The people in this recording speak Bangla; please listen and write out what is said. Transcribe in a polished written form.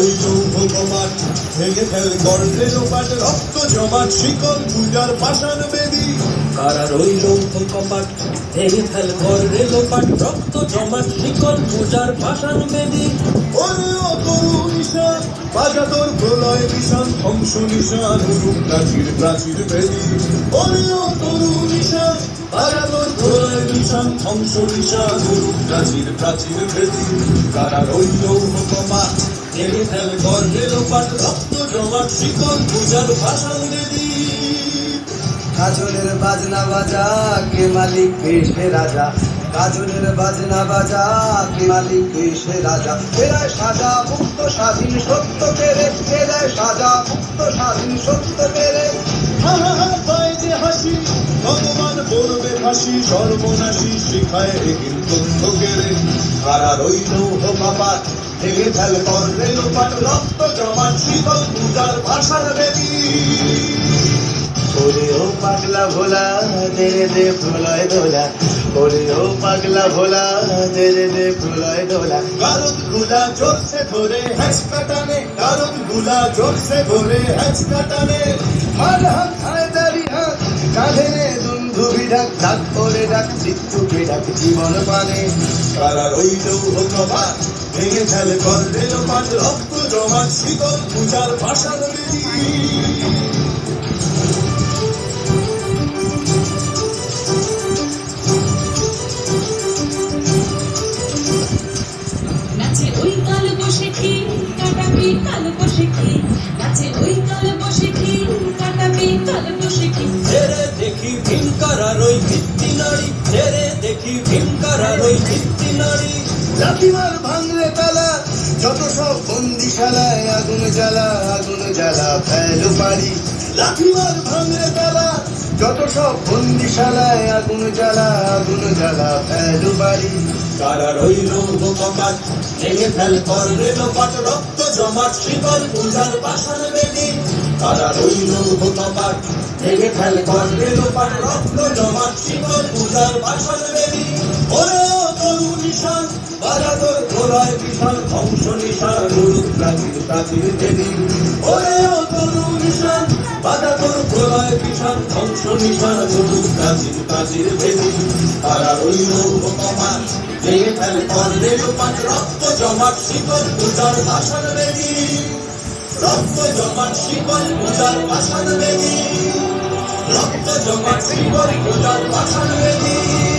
রইল ভোগমাট ভেঙে ফেল গর্তে লোপাট রক্ত জমাট শিকল পূজার পাষাণ বেদী কারা রইল কপাট ভেঙে ফেল গর্তে লোপাট রক্ত জমাট শিকল পূজার পাষাণ বেদী ওরে ও তরু নিশান বাজা তোর প্রলয় নিশান ধ্বংস নিশান রূপ প্রাচীর প্রাচীর বেদী ওরে ও তরু নিশান বাজা তোর প্রলয় নিশান ধ্বংস নিশান রূপ প্রাচীর প্রাচীর বেদী কারা রইল ভোগমাট ভেঙে ফেল গর্তে লোপাট রক্ত জমাট শিকল পূজার পাষাণ বেদী কাজলের বাজনা বাজা কে মালিক কে সে রাজা কাজলের বাজনা বাজা কে মালিক কে সে রাজা এরাই সাজা মুক্ত স্বাধীন সত্য পেরে এরাই সাজা মুক্ত স্বাধীন সত্য পেরে হা হা হা পায় যে হাসি ভগবান পড়বে ফাঁসি সর্বনাশী শিখায় এগিন তথ্য কেড়ে কারা রইল ভোগমাট ভেঙে ফেল গর্তে লোপাট রক্ত জমাট শিকল পূজার পাষাণ বেদী ওরে ও পাগলা ভোলা দে দে প্রলয় দোলা ওরে ও পাগলা ভোলা দে দে প্রলয় দোলা কারণ গুলা জোরসে ধরে হ্যাচ কাটানে কারণ গুলা জোরসে ধরে হ্যাচ কাটানে মার হাত খায় দাড়ি হাত কাঁধে নে দুন্ধুবি ডাক ডাক করে ডাক মৃত্যুকে ডাক জীবন মানে কারা রইল ভোগমাট ভেঙে ফেলে গর্তে লোপাট রক্ত জমাট শীতল পূজার পাষাণ বেদী নাচে ওই কাল বসে কি কাটাবি কাল বসে কি নাচে ওই কাল বসে কি কাটাবি কাল বসে কি ছেড়ে দেখি ভীমকারার ওই ভিত্তি নারী ছেড়ে দেখি ভীমকারার ওই ভিত্তি নারী লাঠিমার ভাঙলে তালা যত সব বন্দিশালায় আগুন জ্বালা ফেলো পারি লাঠিমার ভাঙলে তালা যত সব বন্দিশালায় আগুন জ্বালা ফেলো পারি কারা রইল ভোগমাট ভেঙে ফেল গর্তে লোপাট রক্ত জমাট শিকল পূজার পাষাণ বেদী কারা রইল ভোগমাট ভেঙে ফেল গর্তে লোপাট রক্ত জমাট শিকল পূজার পাষাণ বেদী ওরে ও তরু নিশান বাজা তোর প্রলয় বিশাল ধ্বংস নিশান রূপ প্রাচীর প্রাচীর বেদী ওরে ও তরু নিশান বাজা তোর প্রলয় বিশাল ধ্বংস নিশান রূপ প্রাচীর প্রাচীর বেদী কারা রইল ভোগমাট ভেঙে ফেল গর্তে লোপাট রক্ত জমাট শিকল পূজার পাষাণ বেদী রক্ত জমাট শিকল পূজার পাষাণ বেদী রক্ত জমাট শিকল পূজার পাষাণ বেদী